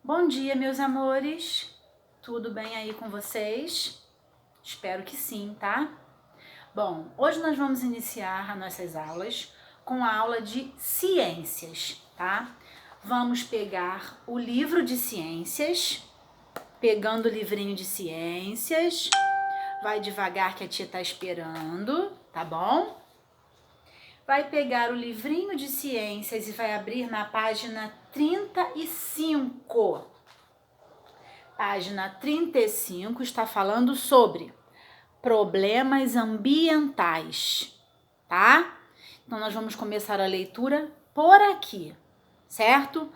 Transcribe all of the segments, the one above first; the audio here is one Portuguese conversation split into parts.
Bom dia, meus amores. Tudo bem aí com vocês? Espero que sim, tá? Bom, hoje nós vamos iniciar as nossas aulas com a aula de ciências, tá? Vamos pegar o livro de ciências, pegando o livrinho de ciências. Vai devagar que a tia tá esperando, tá bom? Vai pegar o livrinho de ciências e vai abrir na página 35. Página 35 está falando sobre problemas ambientais, tá? Então, nós vamos começar a leitura por aqui, certo?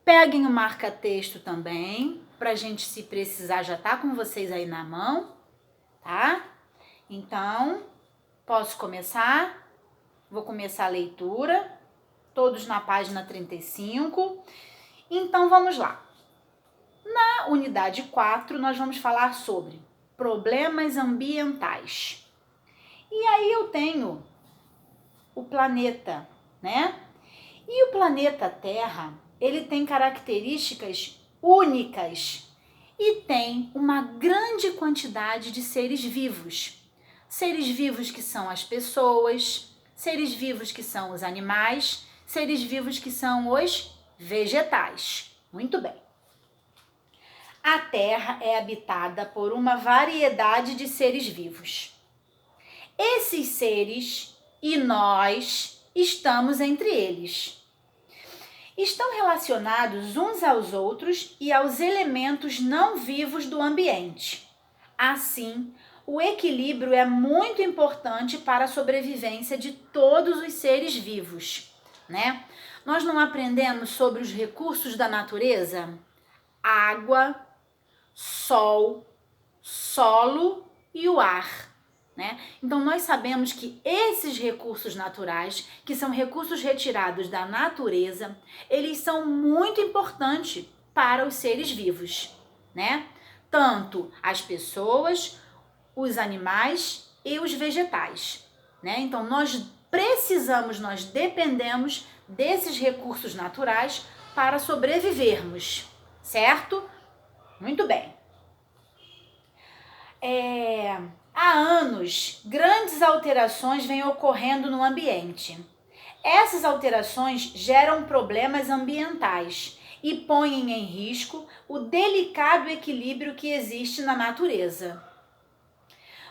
Peguem o marca-texto também, pra gente, se precisar, já tá com vocês aí na mão, tá? Então, posso começar? Vou começar a leitura, todos na página 35. Então, vamos lá. Na unidade 4, nós vamos falar sobre problemas ambientais. E aí eu tenho o planeta, né? E o planeta Terra, ele tem características únicas e tem uma grande quantidade de seres vivos. Seres vivos que são as pessoas, seres vivos que são os animais, seres vivos que são os vegetais. Muito bem. A Terra é habitada por uma variedade de seres vivos. Esses seres e nós estamos entre eles. Estão relacionados uns aos outros e aos elementos não vivos do ambiente. Assim, o equilíbrio é muito importante para a sobrevivência de todos os seres vivos, né? Nós não aprendemos sobre os recursos da natureza? Água, sol, solo e o ar, né? Então nós sabemos que esses recursos naturais, que são recursos retirados da natureza, eles são muito importantes para os seres vivos, né? Tanto as pessoas, os animais e os vegetais, né? Então nós dependemos desses recursos naturais para sobrevivermos, certo? Muito bem. Há anos, grandes alterações vêm ocorrendo no ambiente. Essas alterações geram problemas ambientais e põem em risco o delicado equilíbrio que existe na natureza.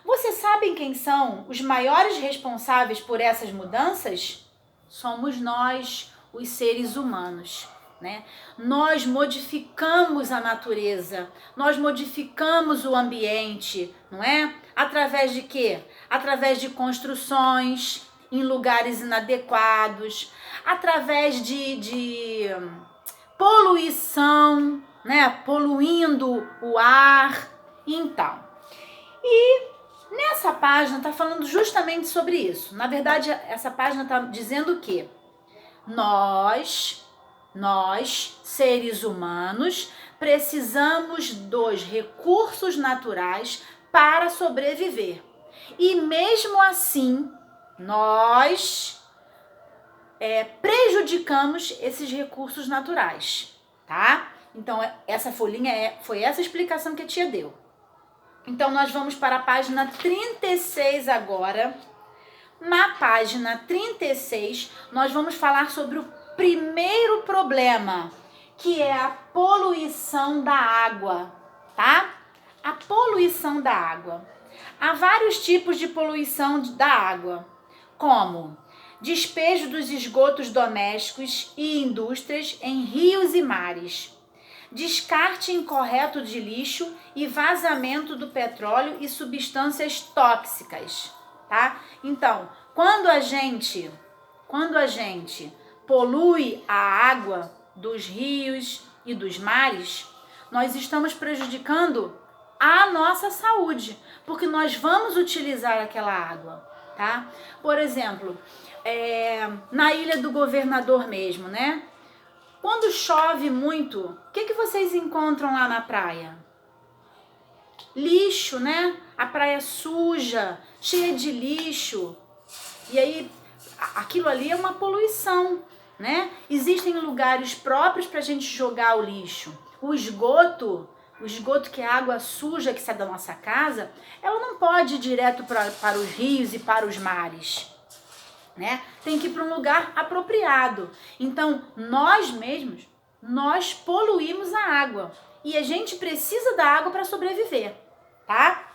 Vocês sabem quem são os maiores responsáveis por essas mudanças? Somos nós, os seres humanos, né? Nós modificamos a natureza, nós modificamos o ambiente, não é? Através de quê? Através de construções em lugares inadequados, através de poluição, né? Poluindo o ar. Então, nessa página está falando justamente sobre isso. Na verdade, essa página está dizendo que nós, seres humanos, precisamos dos recursos naturais para sobreviver. E mesmo assim, nós prejudicamos esses recursos naturais, tá? Então, essa folhinha foi essa explicação que a tia deu. Então, nós vamos para a página 36 agora. Na página 36, nós vamos falar sobre o primeiro problema, que é a poluição da água, tá? A poluição da água. Há vários tipos de poluição da água, como despejo dos esgotos domésticos e indústrias em rios e mares, descarte incorreto de lixo e vazamento do petróleo e substâncias tóxicas, tá? Então, quando a gente polui a água dos rios e dos mares, nós estamos prejudicando a nossa saúde, porque nós vamos utilizar aquela água, tá? Por exemplo, na Ilha do Governador mesmo, né? Quando chove muito, o que vocês encontram lá na praia? Lixo, né? A praia suja, cheia de lixo. E aí, aquilo ali é uma poluição, né? Existem lugares próprios para a gente jogar o lixo. O esgoto que é água suja que sai da nossa casa, ela não pode ir direto para os rios e para os mares, né? Tem que ir para um lugar apropriado. Então, nós mesmos, nós poluímos a água e a gente precisa da água para sobreviver, tá?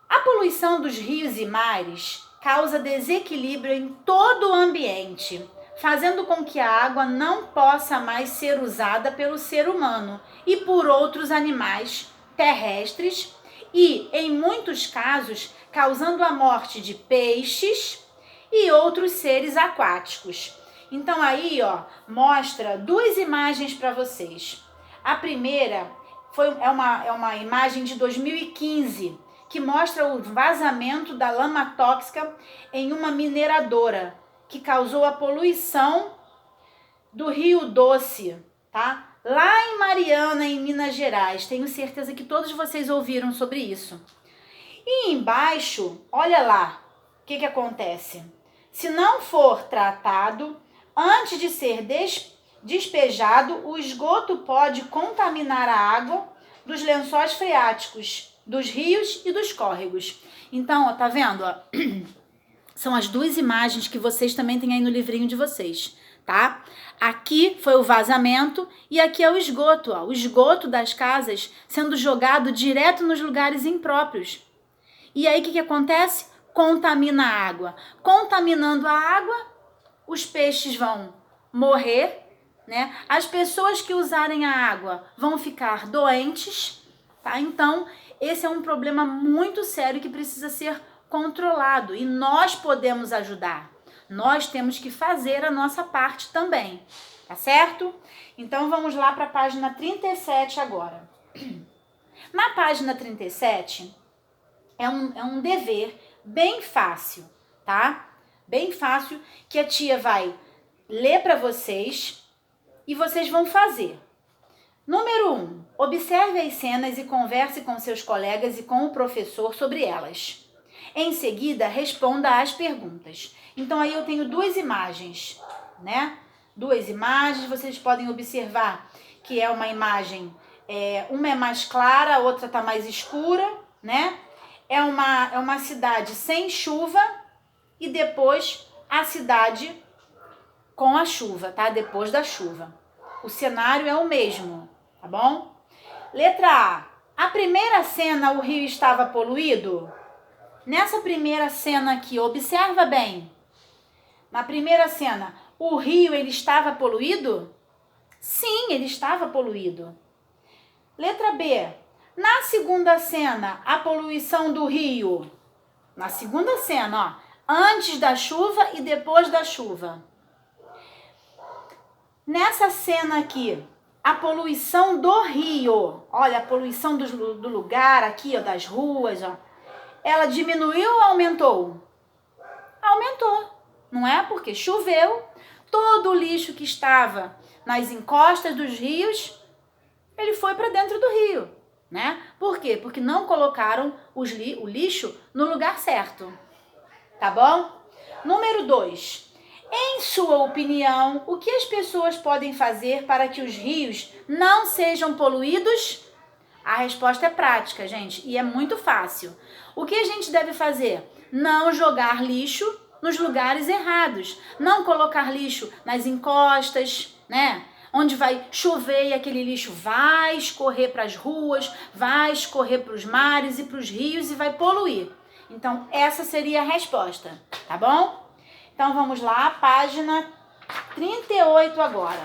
A poluição dos rios e mares causa desequilíbrio em todo o ambiente, fazendo com que a água não possa mais ser usada pelo ser humano e por outros animais terrestres e, em muitos casos, causando a morte de peixes e outros seres aquáticos. Então aí, ó, mostra duas imagens para vocês. A primeira é uma imagem de 2015, que mostra o vazamento da lama tóxica em uma mineradora, que causou a poluição do Rio Doce, tá? Lá em Mariana, em Minas Gerais. Tenho certeza que todos vocês ouviram sobre isso. E embaixo, olha lá, o que acontece? Se não for tratado, antes de ser despejado, o esgoto pode contaminar a água dos lençóis freáticos, dos rios e dos córregos. Então, ó, tá vendo? Ó? São as duas imagens que vocês também têm aí no livrinho de vocês, tá? Aqui foi o vazamento e aqui é o esgoto, ó. O esgoto das casas sendo jogado direto nos lugares impróprios. E aí o que acontece? Contamina a água. Contaminando a água, os peixes vão morrer, né? As pessoas que usarem a água vão ficar doentes, tá? Então, esse é um problema muito sério que precisa ser controlado e nós podemos ajudar. Nós temos que fazer a nossa parte também, tá certo? Então, vamos lá para a página 37 agora. Na página 37, é um dever bem fácil, tá? Bem fácil, que a tia vai ler para vocês e vocês vão fazer. Número 1. Observe as cenas e converse com seus colegas e com o professor sobre elas. Em seguida, responda às perguntas. Então, aí eu tenho duas imagens, né? Duas imagens, vocês podem observar que é uma imagem, uma é mais clara, a outra está mais escura, né? É uma cidade sem chuva e depois a cidade com a chuva, tá? Depois da chuva. O cenário é o mesmo, tá bom? Letra A. A primeira cena, o rio estava poluído? Nessa primeira cena aqui, observa bem. Na primeira cena, o rio ele estava poluído? Sim, ele estava poluído. Letra B. Na segunda cena, a poluição do rio. Na segunda cena, ó, antes da chuva e depois da chuva. Nessa cena aqui, a poluição do rio. Olha, a poluição do lugar aqui, ó, das ruas, ó. Ela diminuiu ou aumentou? Aumentou, não é? Porque choveu, todo o lixo que estava nas encostas dos rios, ele foi para dentro do rio, né? Por quê? Porque não colocaram o lixo no lugar certo, tá bom? Número 2. Em sua opinião, o que as pessoas podem fazer para que os rios não sejam poluídos? A resposta é prática, gente, e é muito fácil. O que a gente deve fazer? Não jogar lixo nos lugares errados. Não colocar lixo nas encostas, né? Onde vai chover e aquele lixo vai escorrer para as ruas, vai escorrer para os mares e para os rios e vai poluir. Então, essa seria a resposta, tá bom? Então, vamos lá, página 38 agora.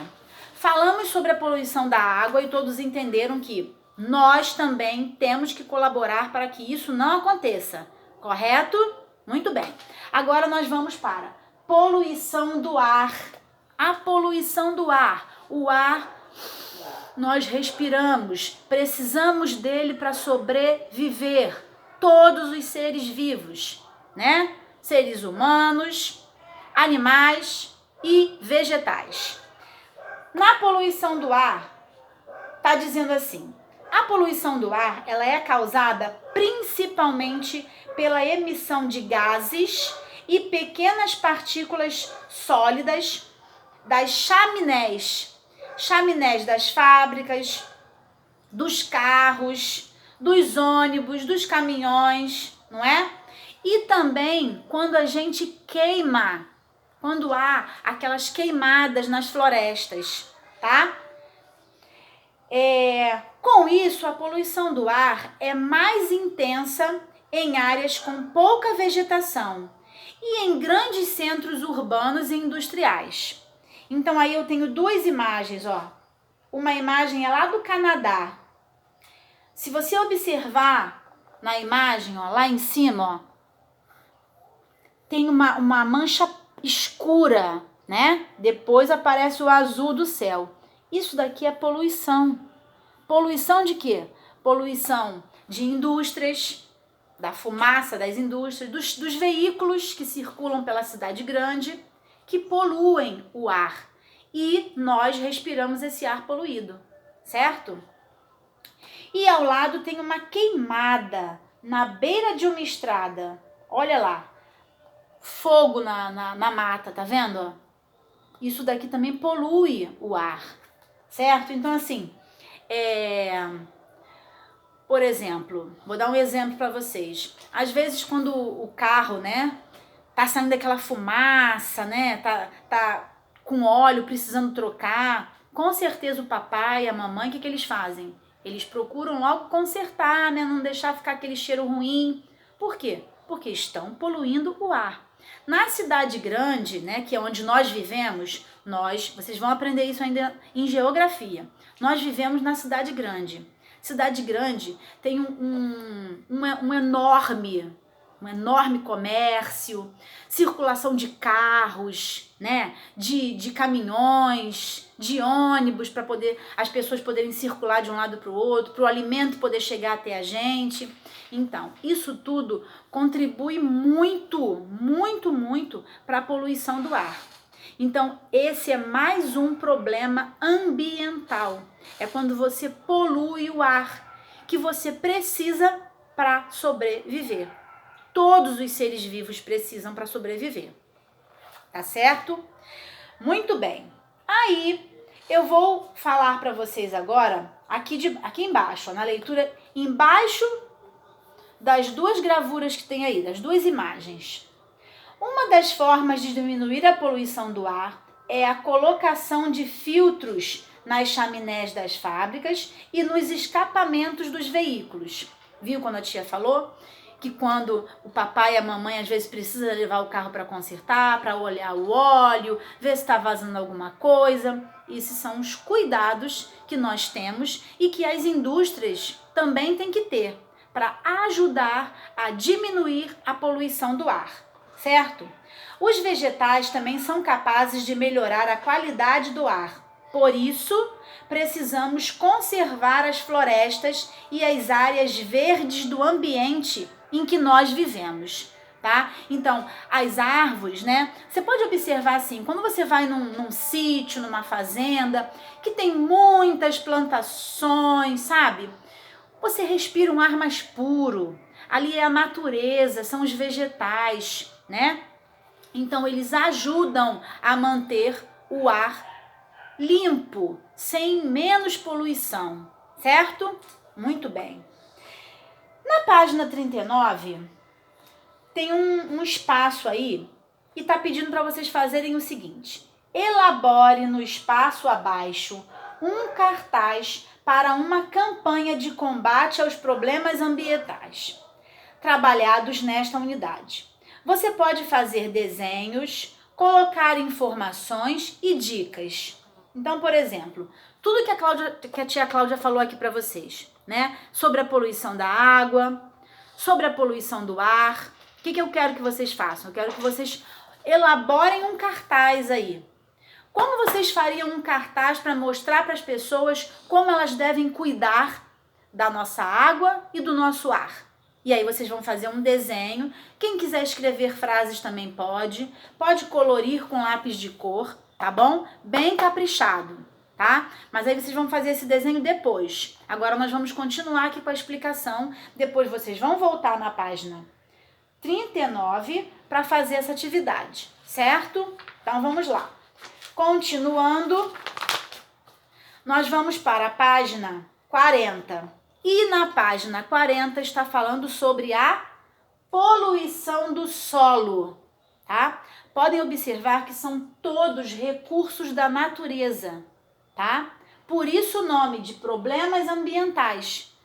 Falamos sobre a poluição da água e todos entenderam que nós também temos que colaborar para que isso não aconteça, correto? Muito bem. Agora nós vamos para poluição do ar. A poluição do ar. O ar nós respiramos, precisamos dele para sobreviver. Todos os seres vivos, né? Seres humanos, animais e vegetais. Na poluição do ar, tá dizendo assim: a poluição do ar, ela é causada principalmente pela emissão de gases e pequenas partículas sólidas das chaminés. Chaminés das fábricas, dos carros, dos ônibus, dos caminhões, não é? E também quando a gente queima, quando há aquelas queimadas nas florestas, tá? Com isso, a poluição do ar é mais intensa em áreas com pouca vegetação e em grandes centros urbanos e industriais. Então aí eu tenho duas imagens, ó. Uma imagem é lá do Canadá. Se você observar na imagem, ó, lá em cima, ó, tem uma mancha escura, né? Depois aparece o azul do céu. Isso daqui é poluição. Poluição de quê? Poluição de indústrias, da fumaça das indústrias, dos veículos que circulam pela cidade grande, que poluem o ar. E nós respiramos esse ar poluído, certo? E ao lado tem uma queimada na beira de uma estrada. Olha lá, fogo na mata, tá vendo? Isso daqui também polui o ar, certo? Então assim, por exemplo, vou dar um exemplo para vocês. Às vezes quando o carro, né, tá saindo aquela fumaça, né, tá com óleo precisando trocar, com certeza o papai e a mamãe, o que eles fazem? Eles procuram logo consertar, né, não deixar ficar aquele cheiro ruim. Por quê? Porque estão poluindo o ar. Na cidade grande, né, que é onde nós vivemos, vocês vão aprender isso ainda em geografia. Nós vivemos na cidade grande. Cidade grande tem um enorme comércio, circulação de carros, né, de caminhões, de ônibus para poder as pessoas poderem circular de um lado para o outro, para o alimento poder chegar até a gente. Então, isso tudo contribui muito para a poluição do ar. Então, esse é mais um problema ambiental. É quando você polui o ar que você precisa para sobreviver. Todos os seres vivos precisam para sobreviver. Tá certo? Muito bem. Aí, eu vou falar para vocês agora, aqui embaixo, ó, na leitura, embaixo das duas gravuras que tem aí, das duas imagens. Uma das formas de diminuir a poluição do ar é a colocação de filtros nas chaminés das fábricas e nos escapamentos dos veículos. Viu quando a tia falou? Que quando o papai e a mamãe às vezes precisa levar o carro para consertar, para olhar o óleo, ver se está vazando alguma coisa. Esses são os cuidados que nós temos e que as indústrias também têm que ter para ajudar a diminuir a poluição do ar. Certo? Os vegetais também são capazes de melhorar a qualidade do ar. Por isso, precisamos conservar as florestas e as áreas verdes do ambiente em que nós vivemos, tá? Então, as árvores, né? Você pode observar assim, quando você vai num sítio, numa fazenda, que tem muitas plantações, sabe? Você respira um ar mais puro. Ali é a natureza, são os vegetais, né? Então, eles ajudam a manter o ar limpo, sem menos poluição, certo? Muito bem. Na página 39, tem um espaço aí e tá pedindo para vocês fazerem o seguinte. Elabore no espaço abaixo um cartaz para uma campanha de combate aos problemas ambientais trabalhados nesta unidade. Você pode fazer desenhos, colocar informações e dicas. Então, por exemplo, tudo que a tia Cláudia falou aqui para vocês, né? Sobre a poluição da água, sobre a poluição do ar. O que eu quero que vocês façam? Eu quero que vocês elaborem um cartaz aí. Como vocês fariam um cartaz para mostrar para as pessoas como elas devem cuidar da nossa água e do nosso ar? E aí vocês vão fazer um desenho. Quem quiser escrever frases também pode. Pode colorir com lápis de cor, tá bom? Bem caprichado, tá? Mas aí vocês vão fazer esse desenho depois. Agora nós vamos continuar aqui com a explicação. Depois vocês vão voltar na página 39 para fazer essa atividade, certo? Então vamos lá. Continuando, nós vamos para a página 40. E na página 40 está falando sobre a poluição do solo, tá? Podem observar que são todos recursos da natureza, tá? Por isso o nome de problemas ambientais,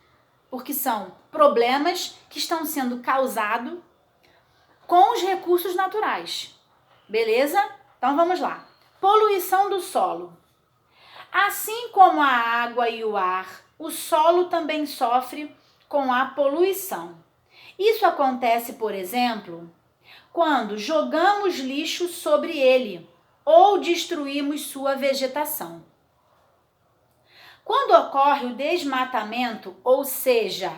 porque são problemas que estão sendo causados com os recursos naturais, beleza? Então vamos lá. Poluição do solo. Assim como a água e o ar, o solo também sofre com a poluição. Isso acontece, por exemplo, quando jogamos lixo sobre ele ou destruímos sua vegetação. Quando ocorre o desmatamento, ou seja,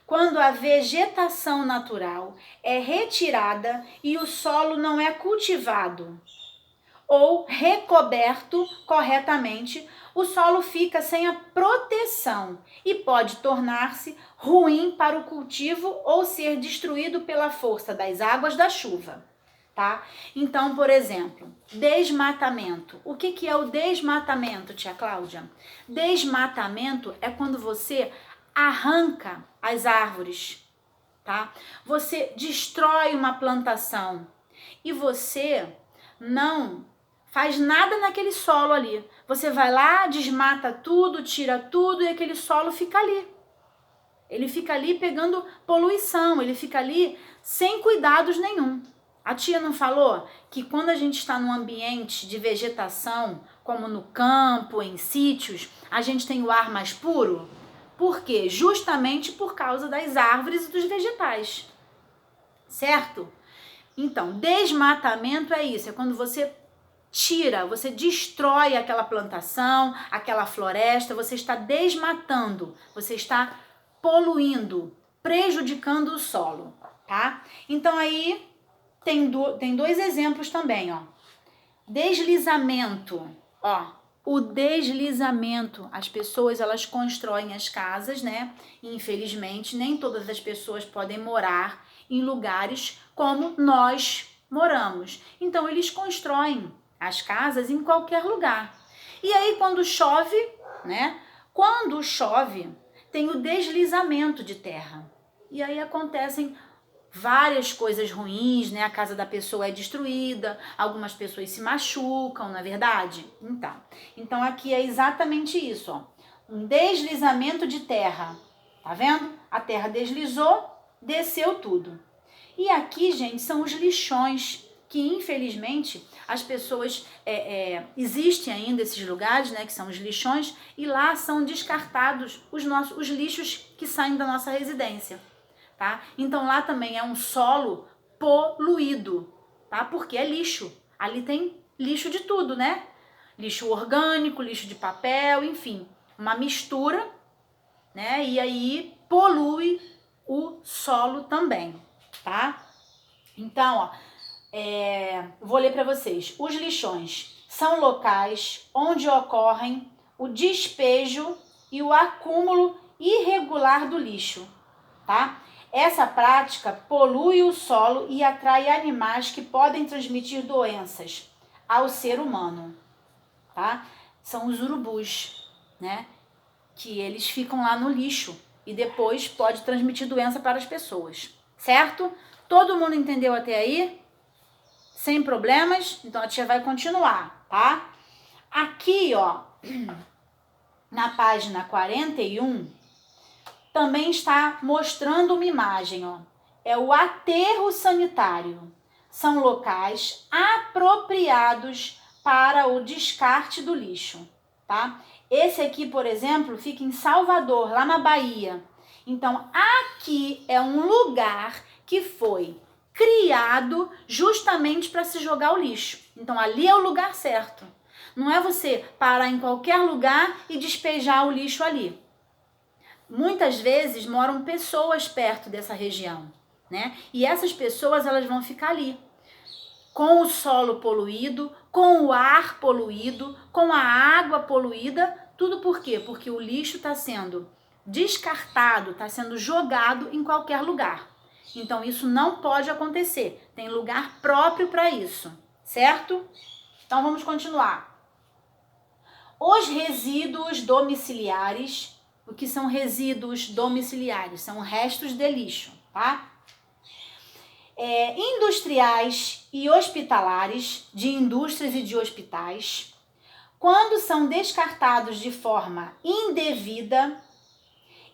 quando a vegetação natural é retirada e o solo não é cultivado ou recoberto corretamente, o solo fica sem a proteção e pode tornar-se ruim para o cultivo ou ser destruído pela força das águas da chuva, tá? Então, por exemplo, desmatamento. O que é o desmatamento, tia Cláudia? Desmatamento é quando você arranca as árvores, tá? Você destrói uma plantação e você não faz nada naquele solo ali. Você vai lá, desmata tudo, tira tudo e aquele solo fica ali. Ele fica ali pegando poluição, ele fica ali sem cuidados nenhum. A tia não falou que quando a gente está num ambiente de vegetação, como no campo, em sítios, a gente tem o ar mais puro? Por quê? Justamente por causa das árvores e dos vegetais, certo? Então, desmatamento é isso, é quando você tira, você destrói aquela plantação, aquela floresta, você está desmatando, você está poluindo, prejudicando o solo, tá? Então aí tem dois exemplos também, ó. Deslizamento, ó. O deslizamento, as pessoas elas constroem as casas, né? E, infelizmente, nem todas as pessoas podem morar em lugares como nós moramos. Então, eles constroem as casas em qualquer lugar. E aí, quando chove, né? Quando chove, tem o deslizamento de terra. E aí acontecem várias coisas ruins, né? A casa da pessoa é destruída, algumas pessoas se machucam, não é verdade? Então aqui é exatamente isso, ó. Um deslizamento de terra. Tá vendo? A terra deslizou, desceu tudo. E aqui, gente, são os lixões, que infelizmente as pessoas, existem ainda esses lugares, né, que são os lixões, e lá são descartados os lixos que saem da nossa residência, tá? Então lá também é um solo poluído, tá? Porque é lixo, ali tem lixo de tudo, né? Lixo orgânico, lixo de papel, enfim, uma mistura, né? E aí polui o solo também, tá? Então, ó, vou ler para vocês. Os lixões são locais onde ocorrem o despejo e o acúmulo irregular do lixo, tá? Essa prática polui o solo e atrai animais que podem transmitir doenças ao ser humano, tá? São os urubus, né? Que eles ficam lá no lixo e depois pode transmitir doença para as pessoas, certo? Todo mundo entendeu até aí? Sem problemas? Então a tia vai continuar, tá? Aqui, ó, na página 41, também está mostrando uma imagem, ó. É o aterro sanitário. São locais apropriados para o descarte do lixo, tá? Esse aqui, por exemplo, fica em Salvador, lá na Bahia. Então, aqui é um lugar que foi criado justamente para se jogar o lixo. Então, ali é o lugar certo. Não é você parar em qualquer lugar e despejar o lixo ali. Muitas vezes moram pessoas perto dessa região, né? E essas pessoas, elas vão ficar ali, com o solo poluído, com o ar poluído, com a água poluída. Tudo por quê? Porque o lixo está sendo descartado, está sendo jogado em qualquer lugar. Então, isso não pode acontecer. Tem lugar próprio para isso, certo? Então, vamos continuar. Os resíduos domiciliares. O que são resíduos domiciliares? São restos de lixo, tá? Industriais e hospitalares, de indústrias e de hospitais, quando são descartados de forma indevida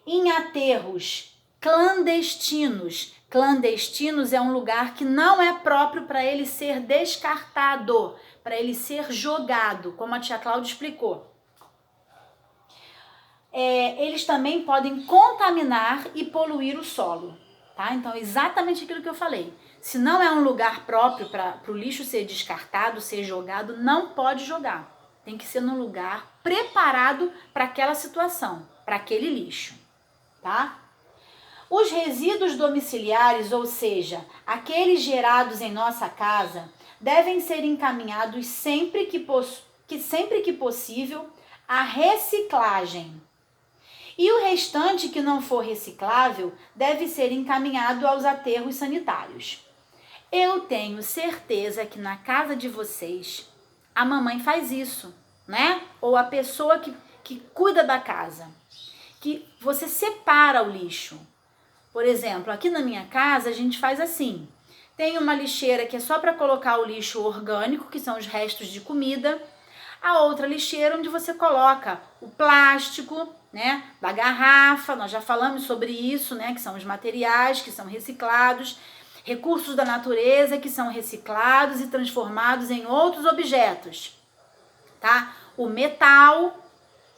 em aterros clandestinos. Clandestinos é um lugar que não é próprio para ele ser descartado, para ele ser jogado, como a tia Cláudia explicou. Eles também podem contaminar e poluir o solo, tá? Então, exatamente aquilo que eu falei. Se não é um lugar próprio para o lixo ser descartado, ser jogado, não pode jogar. Tem que ser num lugar preparado para aquela situação, para aquele lixo, tá? Os resíduos domiciliares, ou seja, aqueles gerados em nossa casa, devem ser encaminhados sempre que possível à reciclagem. E o restante que não for reciclável deve ser encaminhado aos aterros sanitários. Eu tenho certeza que na casa de vocês a mamãe faz isso, né? Ou a pessoa que cuida da casa, que você separa o lixo. Por exemplo, aqui na minha casa a gente faz assim. Tem uma lixeira que é só para colocar o lixo orgânico, que são os restos de comida. A outra lixeira onde você coloca o plástico, né, da garrafa, nós já falamos sobre isso, né, que são os materiais que são reciclados, recursos da natureza que são reciclados e transformados em outros objetos, tá? O metal,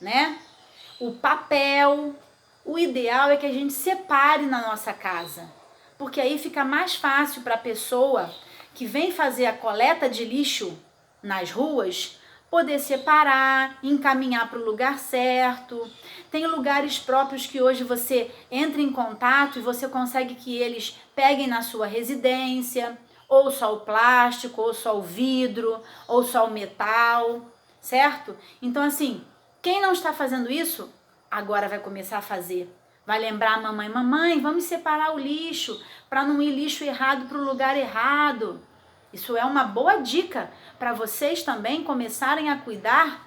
né, o papel. O ideal é que a gente separe na nossa casa, porque aí fica mais fácil para a pessoa que vem fazer a coleta de lixo nas ruas poder separar, encaminhar para o lugar certo. Tem lugares próprios que hoje você entra em contato e você consegue que eles peguem na sua residência, ou só o plástico, ou só o vidro, ou só o metal, certo? Então, assim, quem não está fazendo isso, agora vai começar a fazer. Vai lembrar a mamãe, mamãe, vamos separar o lixo, para não ir lixo errado para o lugar errado. Isso é uma boa dica para vocês também começarem a cuidar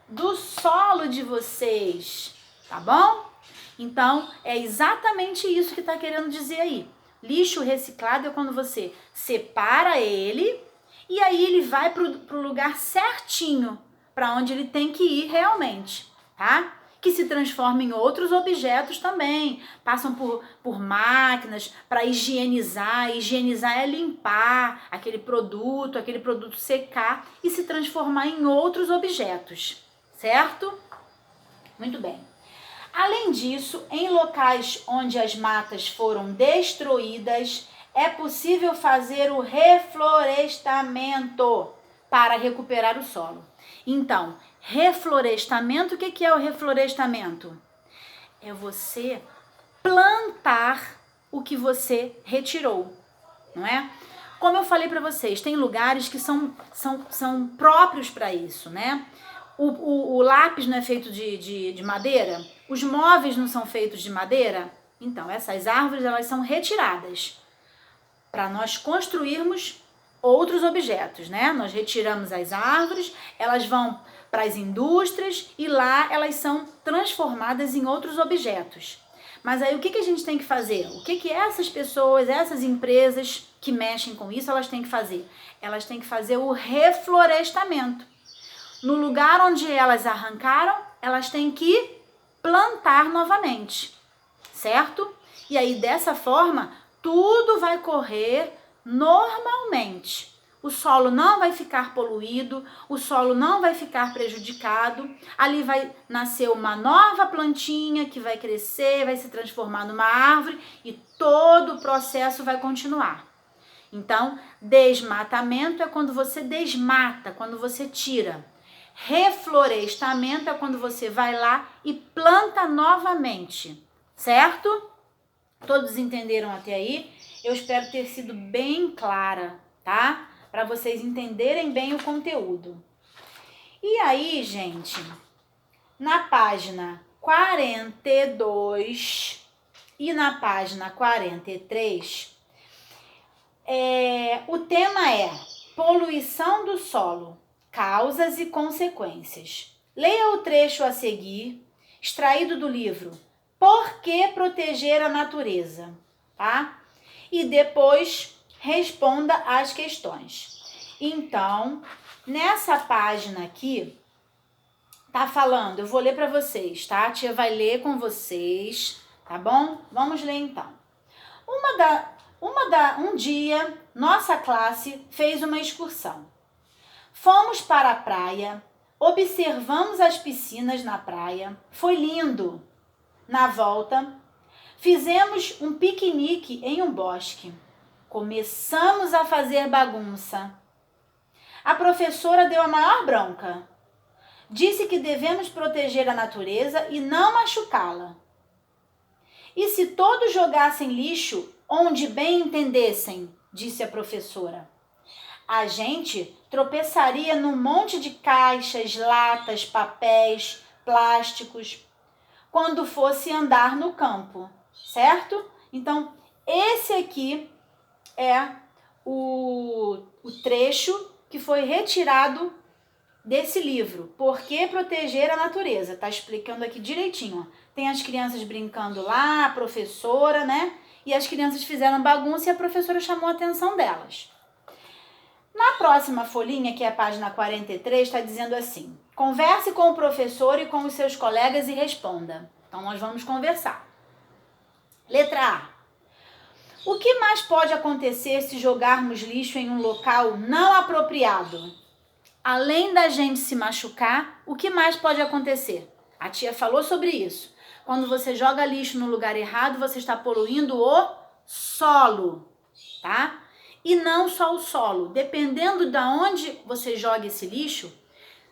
do solo de vocês, tá bom? Então, é exatamente isso que está querendo dizer aí. Lixo reciclado é quando você separa ele e aí ele vai para o lugar certinho, para onde ele tem que ir realmente, tá? Que se transformam em outros objetos também, passam por máquinas para higienizar. Higienizar é limpar aquele produto secar e se transformar em outros objetos, certo? Muito bem. Além disso, em locais onde as matas foram destruídas, é possível fazer o reflorestamento para recuperar o solo. Então, reflorestamento, o que é o reflorestamento? É você plantar o que você retirou, não é? Como eu falei para vocês, tem lugares que são próprios para isso, né? O lápis não é feito de madeira? Os móveis não são feitos de madeira? Então, essas árvores, elas são retiradas para nós construirmos outros objetos, né? Nós retiramos as árvores, elas vão para as indústrias e lá elas são transformadas em outros objetos. Mas aí o que a gente tem que fazer? O que essas pessoas, essas empresas que mexem com isso, elas têm que fazer? Elas têm que fazer o reflorestamento. No lugar onde elas arrancaram, elas têm que plantar novamente, certo? E aí dessa forma, tudo vai correr normalmente. O solo não vai ficar poluído, o solo não vai ficar prejudicado, ali vai nascer uma nova plantinha que vai crescer, vai se transformar numa árvore e todo o processo vai continuar. Então, desmatamento é quando você desmata, quando você tira. Reflorestamento é quando você vai lá e planta novamente, certo? Todos entenderam até aí? Eu espero ter sido bem clara, tá? Para vocês entenderem bem o conteúdo. E aí, gente, na página 42 e na página 43, o tema é poluição do solo, causas e consequências. Leia o trecho a seguir, extraído do livro Por que Proteger a Natureza, tá? E depois responda as questões. Então, nessa página aqui, tá falando, eu vou ler para vocês, tá? A tia vai ler com vocês, tá bom? Vamos ler então. Um dia, nossa classe fez uma excursão. Fomos para a praia, observamos as piscinas na praia, foi lindo. Na volta, fizemos um piquenique em um bosque. Começamos a fazer bagunça. A professora deu a maior bronca. Disse que devemos proteger a natureza e não machucá-la. E se todos jogassem lixo onde bem entendessem, disse a professora, a gente tropeçaria num monte de caixas, latas, papéis, plásticos, quando fosse andar no campo, certo? Então, esse aqui é o trecho que foi retirado desse livro, Por que Proteger a Natureza? Tá explicando aqui direitinho, ó. Tem as crianças brincando lá, a professora, né? E as crianças fizeram bagunça e a professora chamou a atenção delas. Na próxima folhinha, que é a página 43, está dizendo assim: converse com o professor e com os seus colegas e responda. Então, nós vamos conversar. Letra A. O que mais pode acontecer se jogarmos lixo em um local não apropriado? Além da gente se machucar, o que mais pode acontecer? A tia falou sobre isso. Quando você joga lixo no lugar errado, você está poluindo o solo, tá? E não só o solo. Dependendo de onde você joga esse lixo,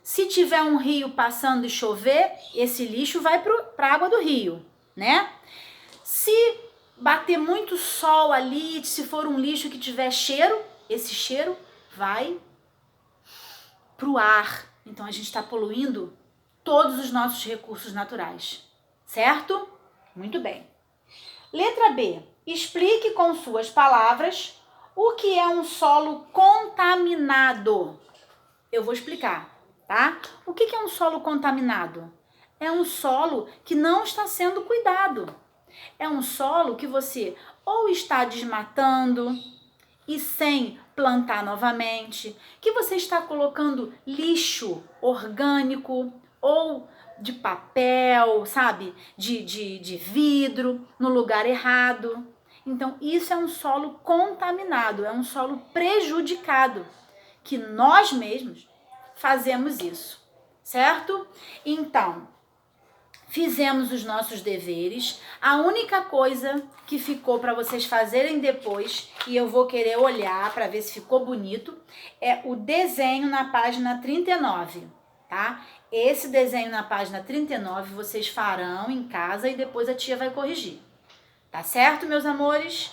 se tiver um rio passando e chover, esse lixo vai para a água do rio, né? Se bater muito sol ali, se for um lixo que tiver cheiro, esse cheiro vai para o ar. Então, a gente está poluindo todos os nossos recursos naturais, certo? Muito bem. Letra B. Explique com suas palavras o que é um solo contaminado. Eu vou explicar, tá? O que é um solo contaminado? É um solo que não está sendo cuidado. É um solo que você ou está desmatando e sem plantar novamente, que você está colocando lixo orgânico ou de papel, sabe? De vidro no lugar errado. Então, isso é um solo contaminado, é um solo prejudicado, que nós mesmos fazemos isso, certo? Então, fizemos os nossos deveres. A única coisa que ficou para vocês fazerem depois, e eu vou querer olhar para ver se ficou bonito, é o desenho na página 39, tá? Esse desenho na página 39 vocês farão em casa e depois a tia vai corrigir. Tá certo, meus amores?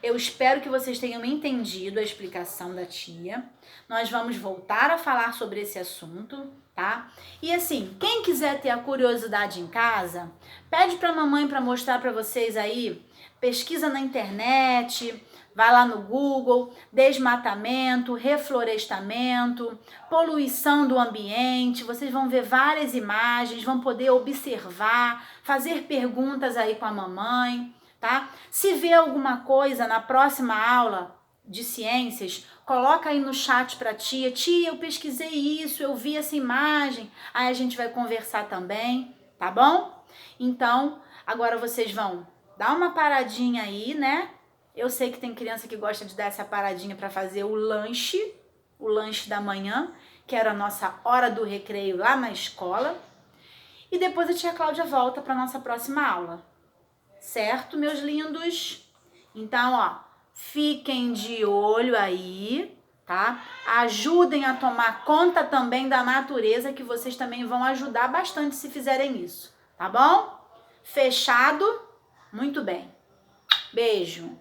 Eu espero que vocês tenham entendido a explicação da tia. Nós vamos voltar a falar sobre esse assunto, tá? E assim, quem quiser ter a curiosidade em casa, pede pra mamãe para mostrar para vocês aí, pesquisa na internet, vai lá no Google, desmatamento, reflorestamento, poluição do ambiente, vocês vão ver várias imagens, vão poder observar, fazer perguntas aí com a mamãe, tá? Se vê alguma coisa na próxima aula de ciências, coloca aí no chat pra tia. Tia, eu pesquisei isso, eu vi essa imagem. Aí a gente vai conversar também, tá bom? Então, agora vocês vão dar uma paradinha aí, né? Eu sei que tem criança que gosta de dar essa paradinha para fazer o lanche da manhã, que era a nossa hora do recreio lá na escola. E depois a tia Cláudia volta para nossa próxima aula. Certo, meus lindos? Então, ó, fiquem de olho aí, tá? Ajudem a tomar conta também da natureza, que vocês também vão ajudar bastante se fizerem isso, tá bom? Fechado? Muito bem. Beijo.